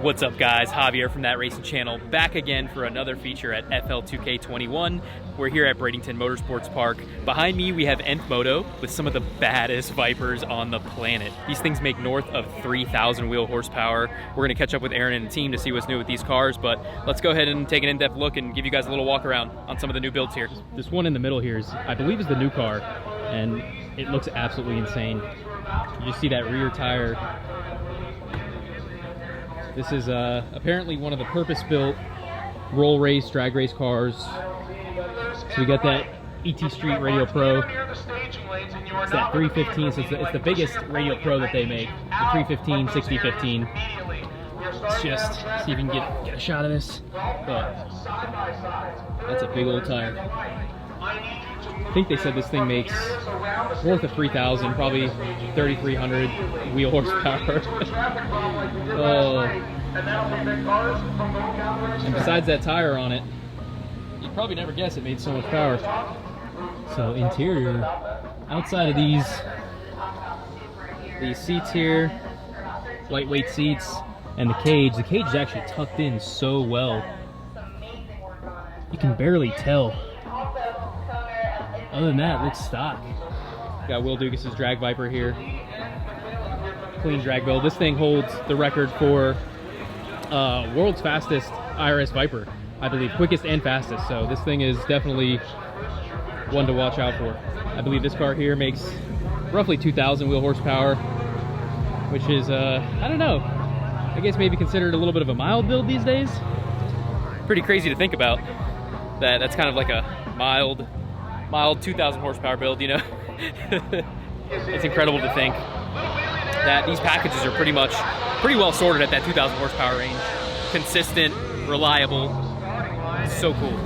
What's up guys, Javier from That Racing Channel, back again for another feature at FL2K21. We're here at Bradenton Motorsports Park. Behind me we have Nth Moto with some of the baddest Vipers on the planet. These things make north of 3,000 wheel horsepower. We're gonna catch up with Aaron and the team to see what's new with these cars, but let's go ahead and take an in-depth look and give you guys a little walk around on some of the new builds here. This one in the middle here is, I believe, is the new car, and it looks absolutely insane. You just see that rear tire. This is apparently one of the purpose-built roll race, drag race cars. So we got that ET Street Radio Pro. It's that 315, so it's the biggest Radio Pro that they make. The 315, 6015. Let's just see if we can get a shot of this. But that's a big old tire. I think they said this thing makes north of 3,000, probably 3,300 wheel horsepower. Oh. And besides that tire on it, you'd probably never guess it made so much power. So interior, outside of these seats here, lightweight seats, and the cage is actually tucked in so well. You can barely tell. Other than that, it looks stock. Got Will Dugas's drag Viper here. Clean drag build. This thing holds the record for world's fastest IRS Viper, I believe, quickest and fastest. So this thing is definitely one to watch out for. I believe this car here makes roughly 2,000 wheel horsepower, which is, I don't know, I guess maybe considered a little bit of a mild build these days. Pretty crazy to think about. That's kind of like a mild 2,000 horsepower build, you know? It's incredible to think that these packages are pretty well sorted at that 2,000 horsepower range. Consistent, reliable, so cool.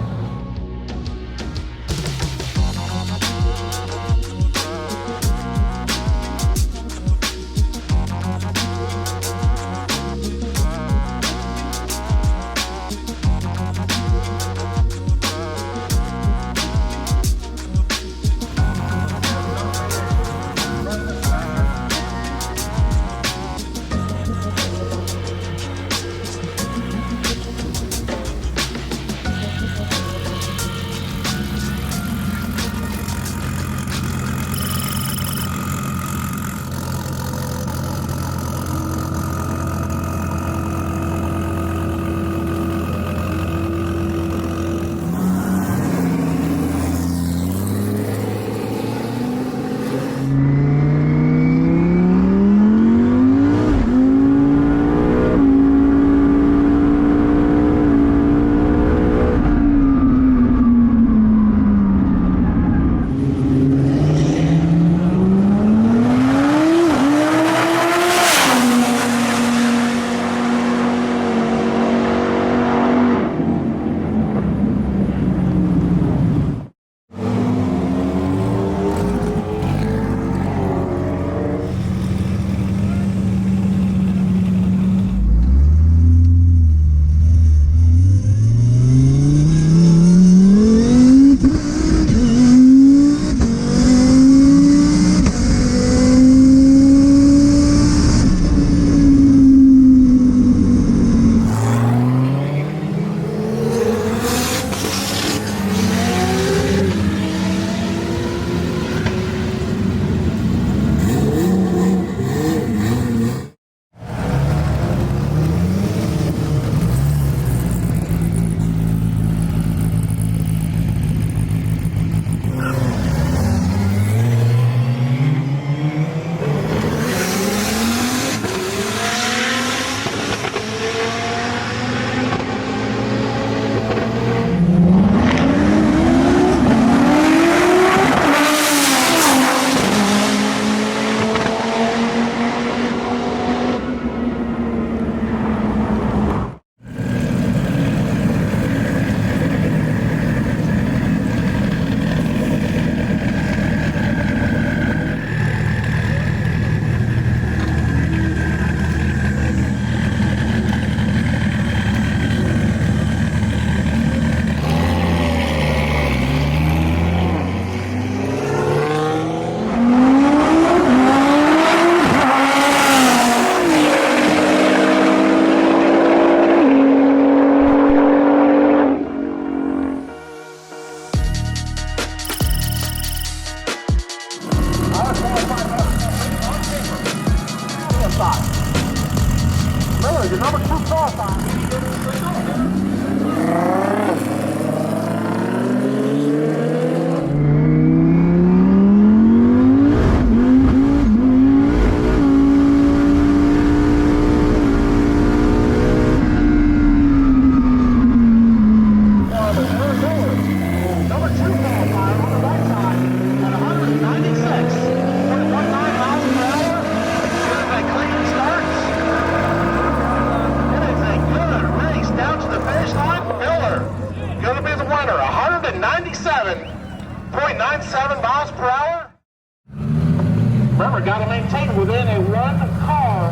Remember, got to maintain within a one-car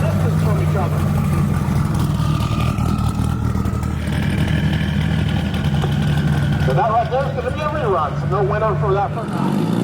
distance from each other. So that right there is going to be a rerun, so no winner for that first time.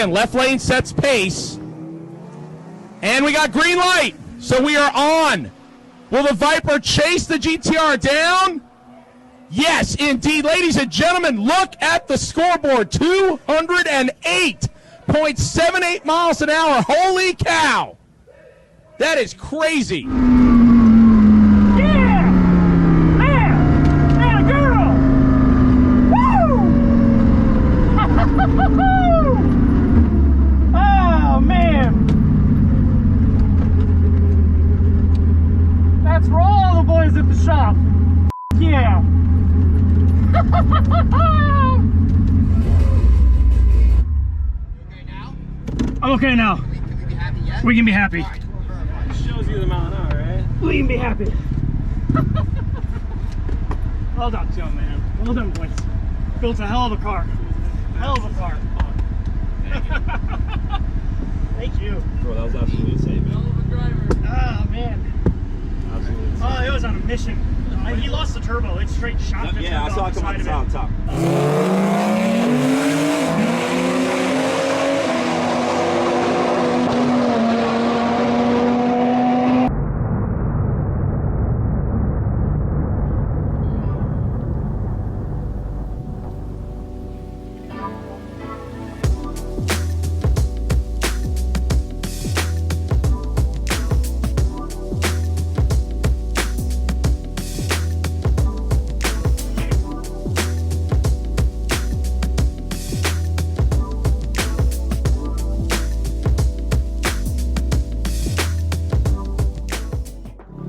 again, left lane sets pace. And we got green light. So we are on. Will the Viper chase the GTR down? Yes, indeed. Ladies and gentlemen, look at the scoreboard. 208.78 miles an hour. Holy cow. That is crazy. Shop. Yeah. I'm okay now. Can we be happy yet? We can be happy. Right. Shows you the mile an hour, right? We can be happy. Well done, Joe, man. Well done, boys. Built a hell of a car. Hell of a car. Thank you. Bro, that was absolutely insane, man. Hell of a driver. Ah, man. Absolutely insane. Oh, it was on a mission. He lost the turbo. It straight shot. Yeah, I saw it come out the top.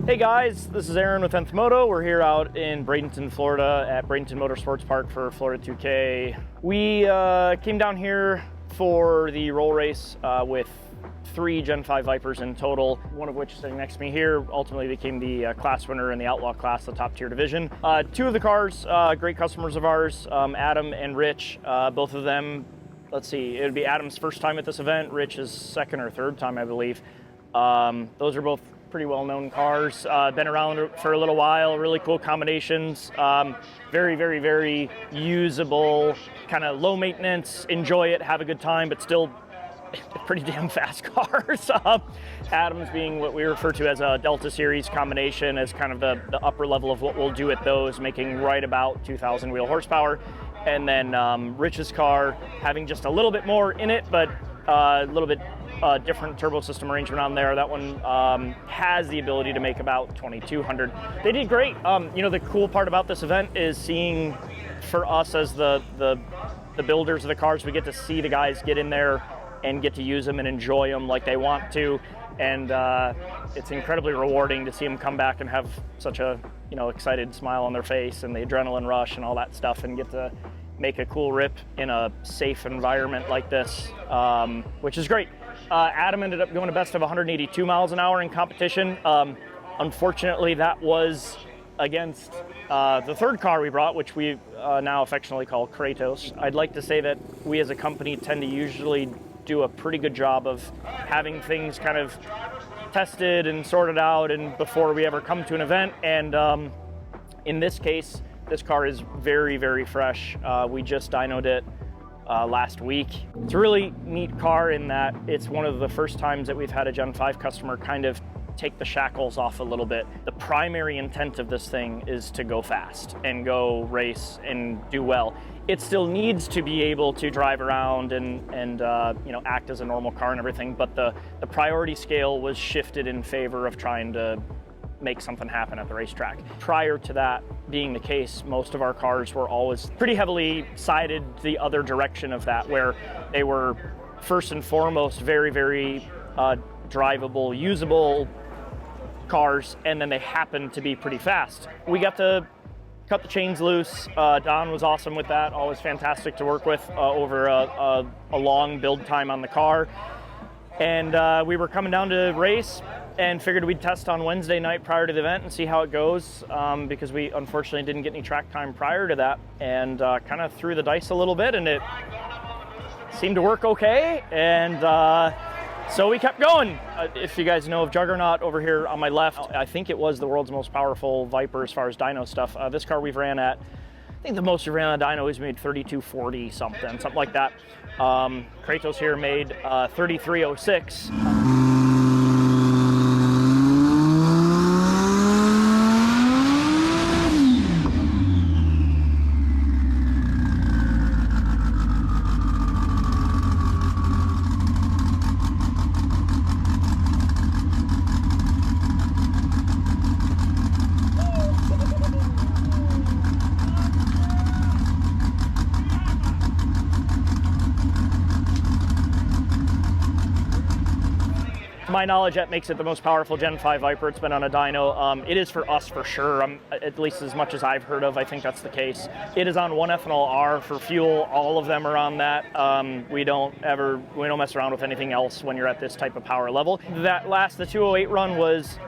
Hey guys, this is Aaron with Nth Moto. We're here out in Bradenton, Florida at Bradenton Motorsports Park for Florida 2K. We came down here for the roll race with 3 Gen 5 Vipers in total, one of which sitting next to me here ultimately became the class winner in the Outlaw class, the top tier division. 2 of the cars, great customers of ours, Adam and Rich, both of them, let's see, it would be Adam's first time at this event, Rich's second or third time, I believe. Those are both pretty well-known cars, been around for a little while, really cool combinations, very, very, very usable, kind of low maintenance, enjoy it, have a good time, but still pretty damn fast cars. Adams being what we refer to as a Delta Series combination, as kind of the upper level of what we'll do at those, making right about 2,000 wheel horsepower. And then Rich's car having just a little bit more in it, but a little bit different turbo system arrangement on there. That one has the ability to make about 2,200. They did great. You know, the cool part about this event is seeing, for us as the builders of the cars, we get to see the guys get in there and get to use them and enjoy them like they want to. And it's incredibly rewarding to see them come back and have such a, you know, excited smile on their face and the adrenaline rush and all that stuff, and get to make a cool rip in a safe environment like this, which is great. Adam ended up going a best of 182 miles an hour in competition. Unfortunately, that was against the third car we brought, which we now affectionately call Kratos. I'd like to say that we as a company tend to usually do a pretty good job of having things kind of tested and sorted out and before we ever come to an event. And in this case, this car is very, very fresh. We just dynoed it last week. It's a really neat car in that it's one of the first times that we've had a Gen 5 customer kind of take the shackles off a little bit. The primary intent of this thing is to go fast and go race and do well. It still needs to be able to drive around and you know, act as a normal car and everything, but the priority scale was shifted in favor of trying to make something happen at the racetrack. Prior to that being the case, most of our cars were always pretty heavily sided the other direction of that, where they were first and foremost very, very drivable, usable cars, and then they happened to be pretty fast. We got to cut the chains loose. Don was awesome with that, always fantastic to work with over a long build time on the car. And we were coming down to race and figured we'd test on Wednesday night prior to the event and see how it goes, because we unfortunately didn't get any track time prior to that, and kind of threw the dice a little bit, and it seemed to work okay. And so we kept going. If you guys know of Juggernaut over here on my left, I think it was the world's most powerful Viper as far as dyno stuff. This car we've ran at think the most we ran on a dyno is made 3240 something like that. Kratos here made 3306. To my knowledge, that makes it the most powerful Gen 5 Viper it's been on a dyno. It is for us for sure, at least as much as I've heard of, I think that's the case. It is on 1 ethanol R for fuel. All of them are on that. We don't mess around with anything else when you're at this type of power level. The 208 run was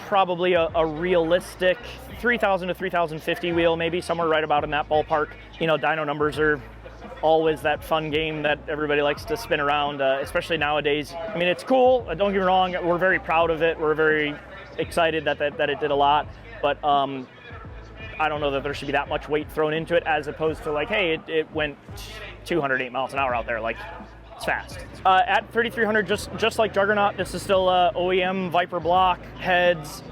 probably a realistic 3,000 to 3,050 wheel, maybe somewhere right about in that ballpark. You know, dyno numbers are always that fun game that everybody likes to spin around, especially nowadays. I mean, it's cool, don't get me wrong, we're very proud of it, we're very excited that it did a lot, but I don't know that there should be that much weight thrown into it, as opposed to like, hey, it went 208 miles an hour out there, like, it's fast. At 3,300, just like Juggernaut, this is still OEM Viper block, heads.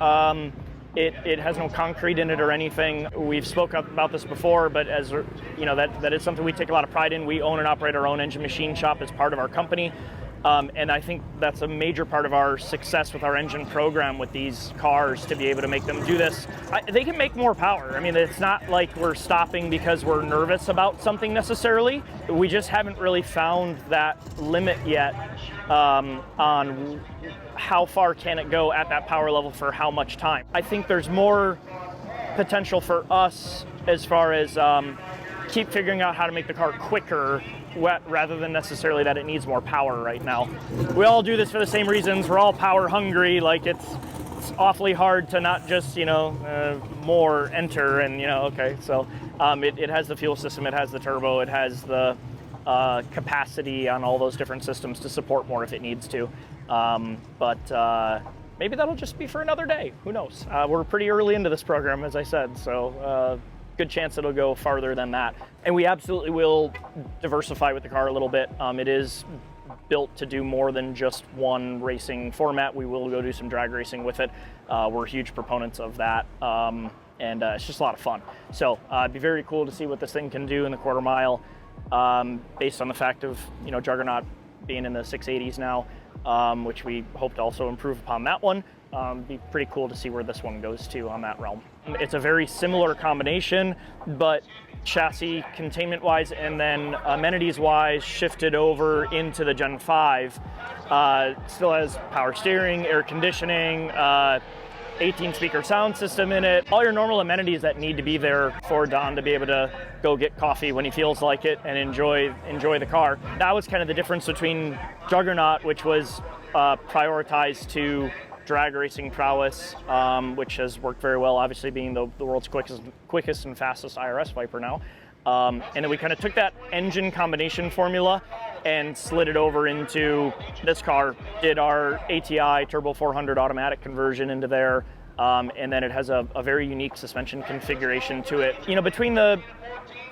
It has no concrete in it or anything. We've spoken about this before, but as you know, that is something we take a lot of pride in. We own and operate our own engine machine shop as part of our company. And I think that's a major part of our success with our engine program with these cars, to be able to make them do this. They can make more power. I mean, it's not like we're stopping because we're nervous about something necessarily. We just haven't really found that limit yet on how far can it go at that power level for how much time. I think there's more potential for us as far as keep figuring out how to make the car quicker, rather than necessarily that it needs more power right now. We all do this for the same reasons. We're all power hungry. Like, it's awfully hard to not just, you know, more enter and, you know, okay. So it has the fuel system, it has the turbo, it has the capacity on all those different systems to support more if it needs to. But maybe that'll just be for another day. Who knows? We're pretty early into this program, as I said, so good chance it'll go farther than that. And we absolutely will diversify with the car a little bit. It is built to do more than just one racing format. We will go do some drag racing with it. We're huge proponents of that. And it's just a lot of fun. So it'd be very cool to see what this thing can do in the quarter mile, based on the fact of, you know, Juggernaut being in the 680s now, which we hope to also improve upon that one. Be pretty cool to see where this one goes to on that realm. It's a very similar combination, but chassis containment wise and then amenities wise shifted over into the Gen 5. Still has power steering, air conditioning, 18 speaker sound system in it, all your normal amenities that need to be there for Don to be able to go get coffee when he feels like it and enjoy the car. That was kind of the difference between Juggernaut, which was prioritized to drag racing prowess, which has worked very well, obviously being the world's quickest and fastest IRS Viper now. And then we kind of took that engine combination formula and slid it over into this car, did our ATI Turbo 400 automatic conversion into there, and then it has a very unique suspension configuration to it. You know, between the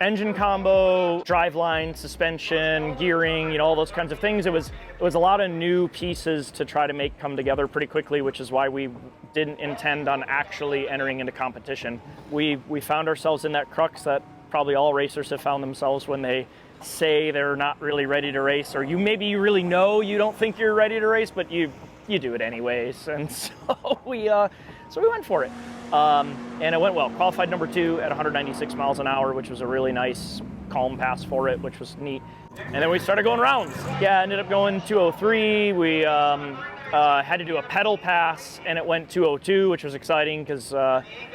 engine combo, driveline, suspension, gearing, you know, all those kinds of things, it was a lot of new pieces to try to make come together pretty quickly, which is why we didn't intend on actually entering into competition. We found ourselves in that crux that probably all racers have found themselves when they say they're not really ready to race, or maybe you really know you don't think you're ready to race, but you do it anyways. And so we went for it. And it went well. Qualified number 2 at 196 miles an hour, which was a really nice, calm pass for it, which was neat. And then we started going rounds. Yeah, ended up going 203. We had to do a pedal pass, and it went 202, which was exciting because,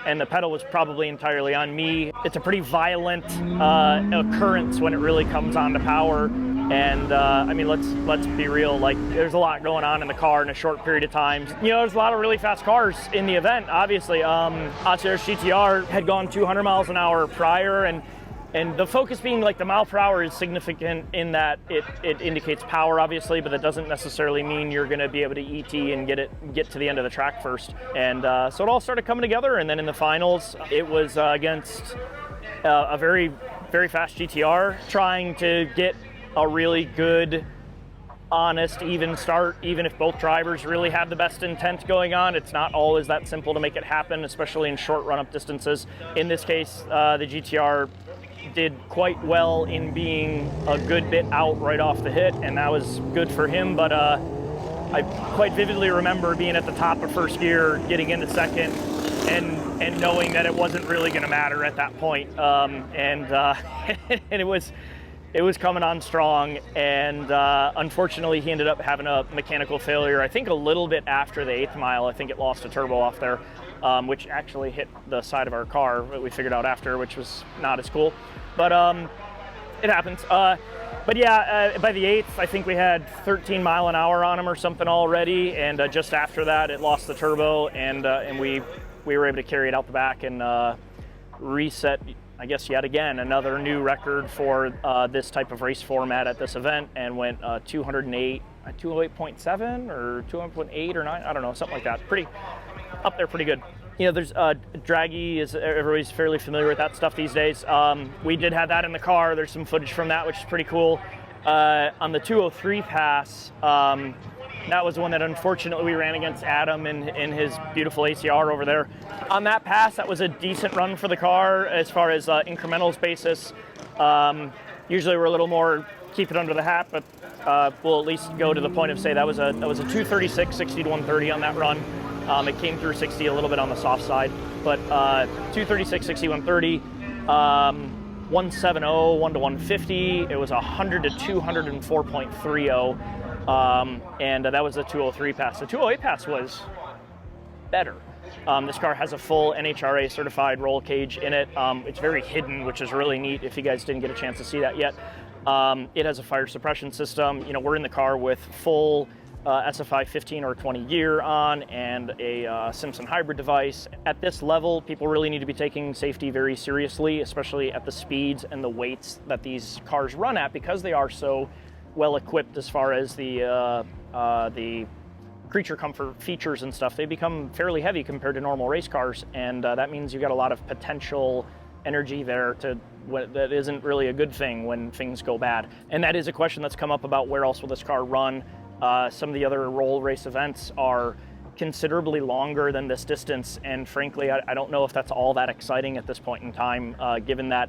and the pedal was probably entirely on me. It's a pretty violent occurrence when it really comes on to power. And I mean, let's be real. Like, there's a lot going on in the car in a short period of time. You know, there's a lot of really fast cars in the event. Obviously, Atier's GTR had gone 200 miles an hour prior, and the focus being like the mile per hour is significant in that it indicates power, obviously, but that doesn't necessarily mean you're going to be able to ET and get to the end of the track first. And so it all started coming together. And then in the finals, it was against a very, very fast GTR, trying to get a really good, honest, even start, even if both drivers really have the best intent going on. It's not always that simple to make it happen, especially in short run-up distances. In this case, the GTR did quite well in being a good bit out right off the hit, and that was good for him, but I quite vividly remember being at the top of first gear, getting into second, and knowing that it wasn't really going to matter at that point. And it was coming on strong, and unfortunately he ended up having a mechanical failure, I think a little bit after the 8th mile. I think it lost a turbo off there, which actually hit the side of our car, that we figured out after, which was not as cool. But it happens. But yeah, by the 8th, I think we had 13 mile an hour on him or something already, and just after that, it lost the turbo, and we were able to carry it out the back and reset, I guess, yet again, another new record for this type of race format at this event, and went 208.7 or 208 or 9, I don't know, something like that. Pretty up there, pretty good. You know, there's draggy, everybody's fairly familiar with that stuff these days. We did have that in the car. There's some footage from that, which is pretty cool. On the 203 pass, that was one that unfortunately we ran against Adam in his beautiful ACR over there. On that pass, that was a decent run for the car as far as incrementals basis. Usually we're a little more keep it under the hat, but we'll at least go to the point of say that was a 236, 60 to 130 on that run. It came through 60 a little bit on the soft side, but 236, 60, 130, 170, 1 to 150. It was 100 to 204.30, and that was a 203 pass. The 208 pass was better. This car has a full NHRA certified roll cage in it. It's very hidden, which is really neat if you guys didn't get a chance to see that yet. It has a fire suppression system. You know, we're in the car with full SFI 15 or 20 gear on and a Simpson hybrid device. At this level, people really need to be taking safety very seriously, especially at the speeds and the weights that these cars run at, because they are so well equipped as far as the creature comfort features and stuff. They become fairly heavy compared to normal race cars, and that means you've got a lot of potential energy there that isn't really a good thing when things go bad. And that is a question that's come up about where else will this car run. Some of the other roll race events are considerably longer than this distance, and frankly, I don't know if that's all that exciting at this point in time, given that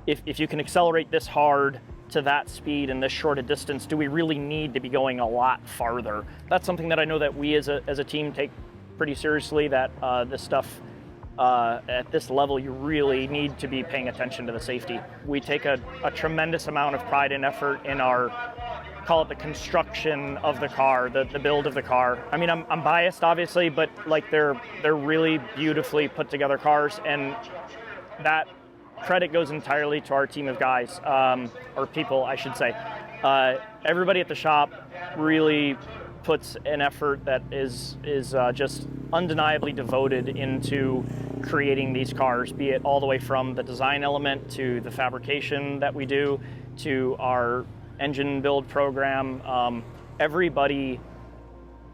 if you can accelerate this hard to that speed in this short a distance, do we really need to be going a lot farther? That's something that I know that we as a team take pretty seriously, that this stuff at this level, you really need to be paying attention to the safety. We take a tremendous amount of pride and effort in our, call it the construction of the car, the build of the car. I mean, I'm biased obviously, but like they're really beautifully put together cars, and that credit goes entirely to our team of guys, or people, I should say. Everybody at the shop really puts an effort that is just undeniably devoted into creating these cars, be it all the way from the design element to the fabrication that we do to our engine build program. Everybody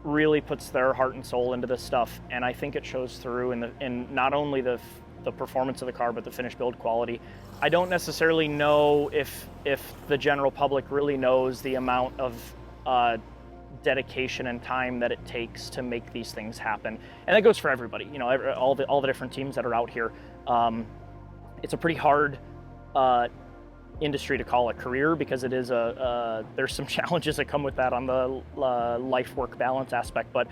really puts their heart and soul into this stuff, and I think it shows through in not only the performance of the car, but the finished build quality. I don't necessarily know if the general public really knows the amount of dedication and time that it takes to make these things happen, and that goes for everybody. You know, all the different teams that are out here. It's a pretty hard industry to call a career, because it is there's some challenges that come with that on the life-work balance aspect. But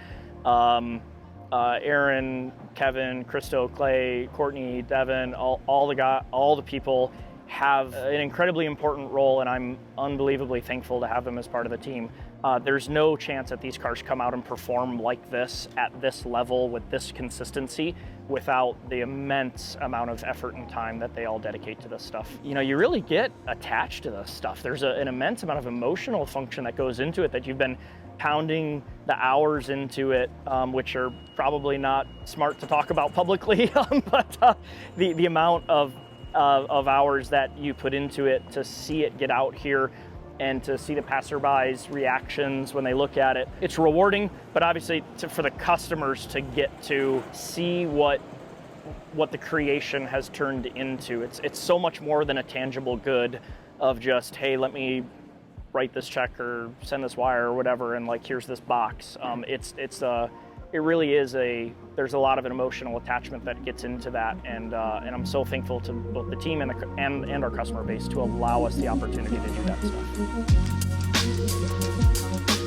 Aaron, Kevin, Christo, Clay, Courtney, Devin, all the people have an incredibly important role, and I'm unbelievably thankful to have them as part of the team. There's no chance that these cars come out and perform like this at this level with this consistency without the immense amount of effort and time that they all dedicate to this stuff. You know, you really get attached to this stuff. There's an immense amount of emotional function that goes into it, that you've been pounding the hours into it, which are probably not smart to talk about publicly, but the amount of hours that you put into it to see it get out here and to see the passerbys' reactions when they look at it. It's rewarding, but obviously for the customers to get to see what what the creation has turned into. It's so much more than a tangible good of just, hey, let me write this check or send this wire or whatever, and like, here's this box. It really is there's a lot of an emotional attachment that gets into that, and I'm so thankful to both the team and our customer base to allow us the opportunity to do that stuff.